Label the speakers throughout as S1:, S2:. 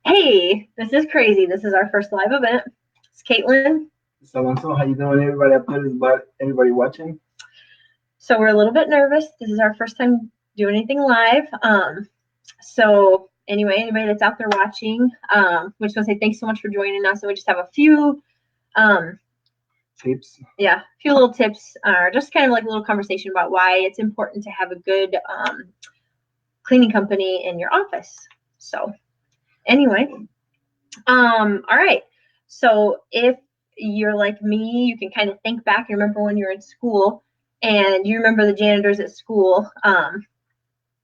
S1: Hey, this is crazy. This is our first live event. It's Caitlin.
S2: So how you doing, everybody up there? Everybody watching?
S1: So we're a little bit nervous. This is our first time doing anything live. So anyway, anybody that's out there watching, we just want to say thanks so much for joining us. And we just have a few
S2: tips.
S1: Yeah, a few little tips, just kind of like a little conversation about why it's important to have a good cleaning company in your office. So anyway, all right. So if you're like me, you can kind of think back and remember when you were in school and you remember the janitors at school,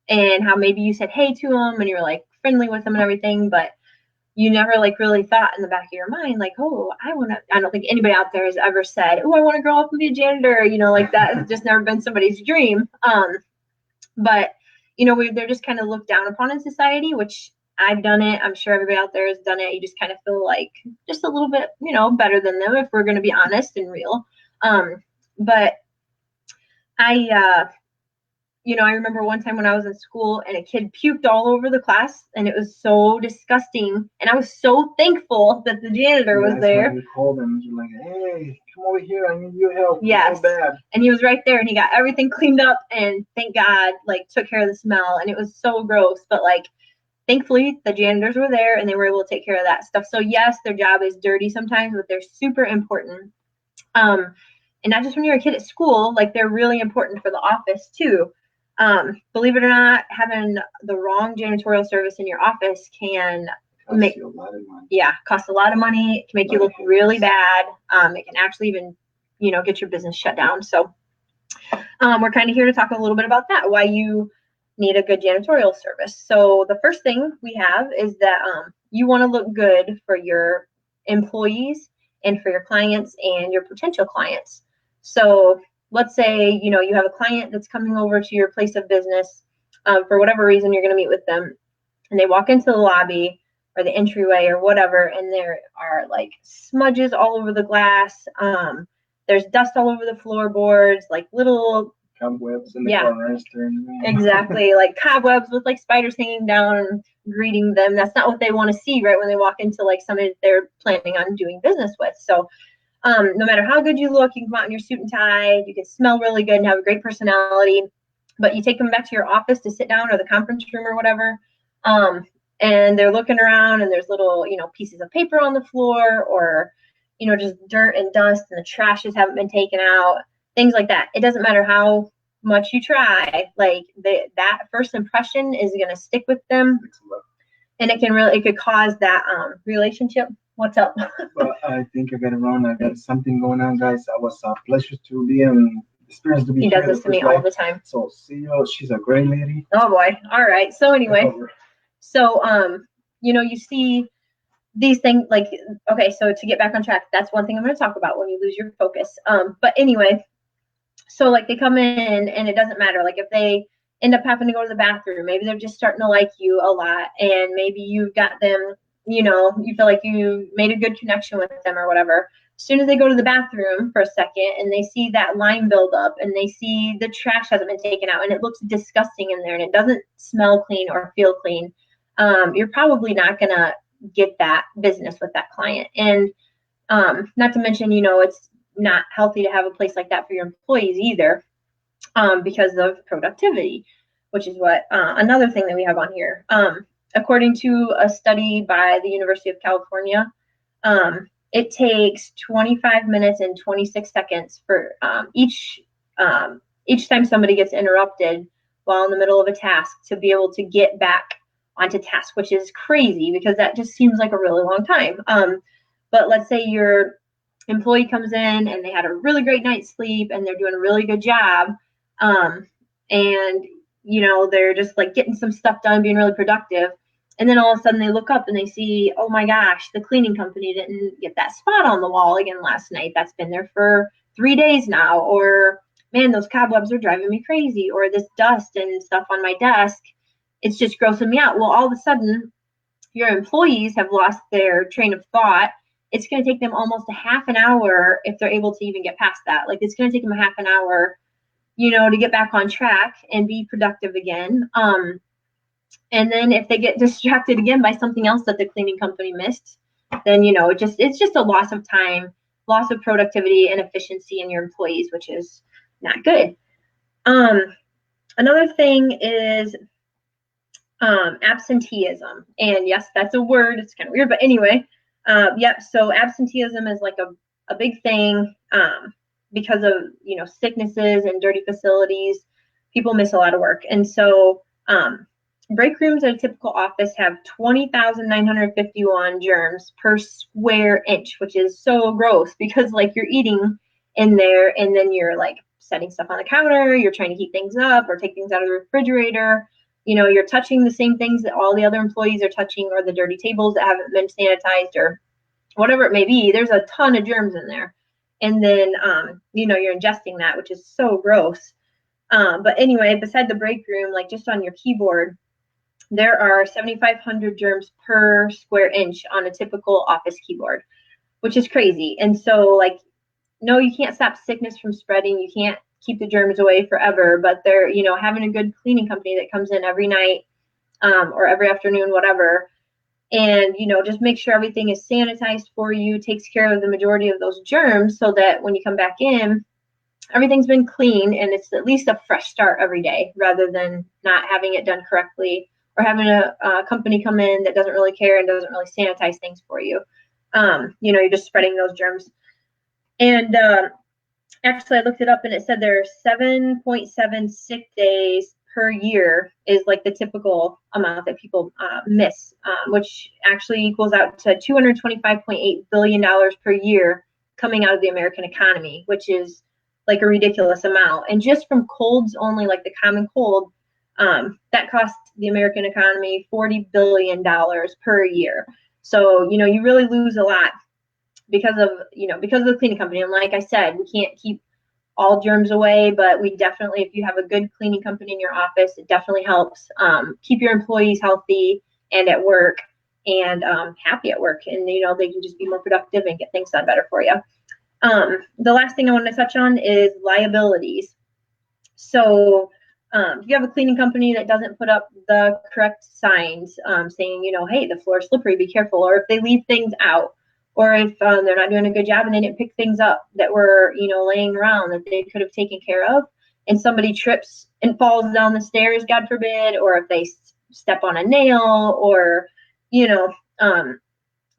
S1: and how maybe you said hey to them and you were like friendly with them and everything, but you never like really thought in the back of your mind, like, oh, I don't think anybody out there has ever said, oh, I want to grow up and be a janitor, like that has just never been somebody's dream. But they're just kind of looked down upon in society, which I've done it. I'm sure everybody out there has done it. You just kind of feel like just a little bit, better than them if we're going to be honest and real. But I remember one time when I was in school and a kid puked all over the class and it was so disgusting. And I was so thankful that the janitor was there.
S2: You called him. You're like, hey, come over here. I need your help.
S1: Yes.
S2: So bad.
S1: And he was right there and he got everything cleaned up and thank God, like took care of the smell. And it was so gross. But like, thankfully the janitors were there and they were able to take care of that stuff. So yes, their job is dirty sometimes, but they're super important. And not just when you're a kid at school, like they're really important for the office too. Believe it or not, having the wrong janitorial service in your office can cost a lot of money. It can make you look really bad. It can actually even, get your business shut down. So we're kind of here to talk a little bit about that, why you need a good janitorial service. So the first thing we have is that you want to look good for your employees and for your clients and your potential clients. So let's say, you have a client that's coming over to your place of business for whatever reason you're going to meet with them, and they walk into the lobby or the entryway or whatever, and there are like smudges all over the glass. There's dust all over the floorboards, like little
S2: cobwebs in the corners.
S1: Exactly, like cobwebs with like spiders hanging down and greeting them. That's not what they want to see right when they walk into like somebody that they're planning on doing business with. So no matter how good you look, you can come out in your suit and tie, you can smell really good and have a great personality, but you take them back to your office to sit down or the conference room or whatever, and they're looking around and there's little, pieces of paper on the floor or, just dirt and dust and the trashes haven't been taken out, things like that. It doesn't matter how much you try, like that first impression is going to stick with them, and it could cause that relationship. What's up?
S2: Well, I think I got it wrong. I got something going on, guys. I was a pleasure to be in experience to be.
S1: He does this to me all the time.
S2: So see you. She's a great lady.
S1: Oh boy. All right. So anyway, you see these things like, okay, so to get back on track, that's one thing I'm going to talk about when you lose your focus. But anyway, so like they come in and it doesn't matter. Like if they end up having to go to the bathroom, maybe they're just starting to like you a lot and maybe you've got them, you feel like you made a good connection with them or whatever. As soon as they go to the bathroom for a second and they see that line build up and they see the trash hasn't been taken out and it looks disgusting in there and it doesn't smell clean or feel clean, you're probably not going to get that business with that client. And not to mention, it's not healthy to have a place like that for your employees either, because of productivity, which is what another thing that we have on here. According to a study by the University of California, it takes 25 minutes and 26 seconds for each time somebody gets interrupted while in the middle of a task to be able to get back onto task, which is crazy because that just seems like a really long time. But let's say your employee comes in and they had a really great night's sleep and they're doing a really good job, and they're just like getting some stuff done, being really productive, and then all of a sudden they look up and they see, oh my gosh, the cleaning company didn't get that spot on the wall again last night. That's been there for 3 days now. Or man, those cobwebs are driving me crazy. Or this dust and stuff on my desk, it's just grossing me out. Well, all of a sudden your employees have lost their train of thought. It's going to take them almost a half an hour if they're able to even get past that. Like it's going to take them a half an hour, to get back on track and be productive again. And then if they get distracted again by something else that the cleaning company missed, then, you know, it's just a loss of time, loss of productivity and efficiency in your employees, which is not good. Another thing is absenteeism. And yes, that's a word. It's kind of weird, but anyway, yep. So absenteeism is like a big thing because of, you know, sicknesses and dirty facilities. People miss a lot of work. And so break rooms at a typical office have 20,951 germs per square inch, which is so gross because like you're eating in there and then you're like setting stuff on the counter, you're trying to heat things up or take things out of the refrigerator. You know, you're touching the same things that all the other employees are touching, or the dirty tables that haven't been sanitized, or whatever it may be. There's a ton of germs in there. And then, you know, you're ingesting that, which is so gross. But anyway, beside the break room, like just on your keyboard, there are 7,500 germs per square inch on a typical office keyboard, which is crazy. And so, like, no, you can't stop sickness from spreading. You can't keep the germs away forever, but they're, you know, having a good cleaning company that comes in every night or every afternoon, whatever, and, you know, just make sure everything is sanitized for you, takes care of the majority of those germs so that when you come back in, everything's been clean and it's at least a fresh start every day rather than not having it done correctly or having a company come in that doesn't really care and doesn't really sanitize things for you. You know, you're just spreading those germs. And actually, I looked it up and it said there are 7.7 sick days per year is like the typical amount that people miss, which actually equals out to $225.8 billion per year coming out of the American economy, which is like a ridiculous amount. And just from colds only, like the common cold, that costs the American economy $40 billion per year. So, you know, you really lose a lot because of the cleaning company. And like I said, we can't keep all germs away, but we definitely, if you have a good cleaning company in your office, it definitely helps keep your employees healthy and at work and happy at work. And, you know, they can just be more productive and get things done better for you. The last thing I want to touch on is liabilities. So if you have a cleaning company that doesn't put up the correct signs saying, you know, hey, the floor is slippery, be careful, or if they leave things out, or if they're not doing a good job and they didn't pick things up that were, you know, laying around that they could have taken care of, and somebody trips and falls down the stairs, God forbid, or if they step on a nail, or, you know,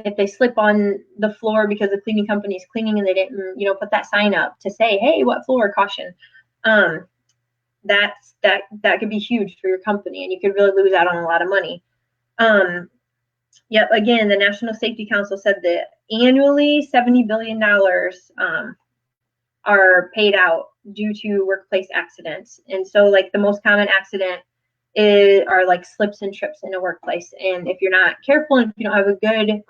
S1: if they slip on the floor because the cleaning company is cleaning and they didn't, you know, put that sign up to say, hey, what floor, caution. That could be huge for your company, and you could really lose out on a lot of money. Yep. Again, the National Safety Council said that annually $70 billion are paid out due to workplace accidents. And so, like, the most common accident are like slips and trips in a workplace. And if you're not careful and if you don't have a good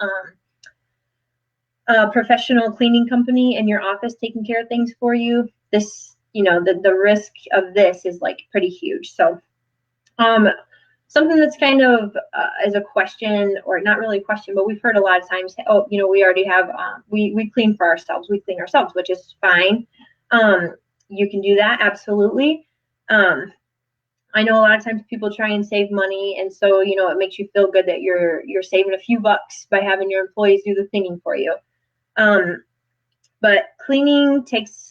S1: professional cleaning company in your office taking care of things for you, this, you know, the risk of this is like pretty huge. So something that's kind of as a question, or not really a question, but we've heard a lot of times, oh, you know, we already have, we clean for ourselves, we clean ourselves, which is fine. You can do that, absolutely. I know a lot of times people try and save money, and so, you know, it makes you feel good that you're saving a few bucks by having your employees do the cleaning for you. But cleaning takes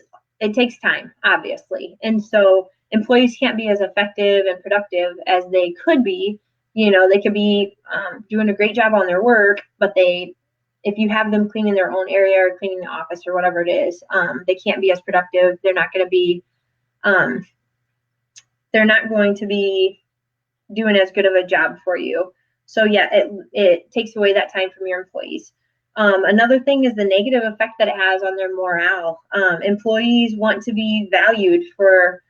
S1: time, obviously, and so employees can't be as effective and productive as they could be. You know, they could be doing a great job on their work, but if you have them cleaning their own area or cleaning the office or whatever it is, they can't be as productive. They're not going to be doing as good of a job for you. So yeah, it takes away that time from your employees. Another thing is the negative effect that it has on their morale. Employees want to be valued for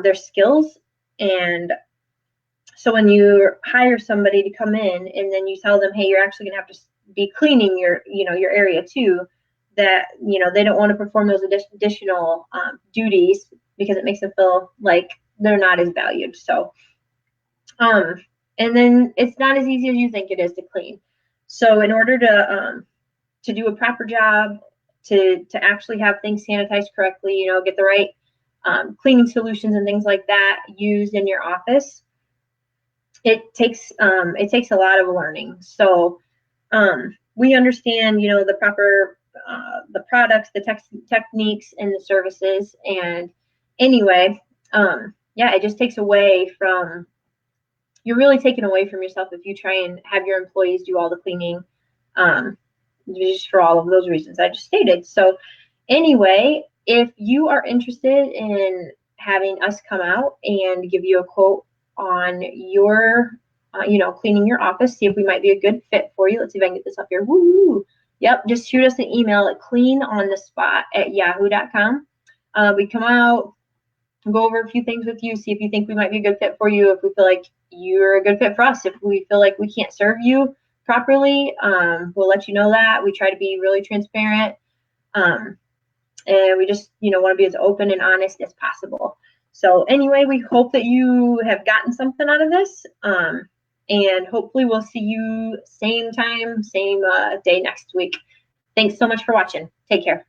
S1: their skills, and so when you hire somebody to come in and then you tell them, hey, you're actually going to have to be cleaning your area too, that, you know, they don't want to perform those additional duties because it makes them feel like they're not as valued. So and then it's not as easy as you think it is to clean. So in order to do a proper job, to actually have things sanitized correctly, you know, get the right cleaning solutions and things like that used in your office, it takes a lot of learning. So we understand, the proper the products, the techniques, and the services. And anyway, yeah, it just takes away from, you're really taken away from yourself if you try and have your employees do all the cleaning, just for all of those reasons I just stated. So anyway, if you are interested in having us come out and give you a quote on your, cleaning your office, see if we might be a good fit for you. Let's see if I can get this up here. Woo! Yep, just shoot us an email at cleanonthespot@yahoo.com. We come out, go over a few things with you, see if you think we might be a good fit for you, if we feel like you're a good fit for us. If we feel like we can't serve you properly, we'll let you know that. We try to be really transparent, and we just, want to be as open and honest as possible. So anyway, we hope that you have gotten something out of this, and hopefully we'll see you same time, same day next week. Thanks so much for watching. Take care.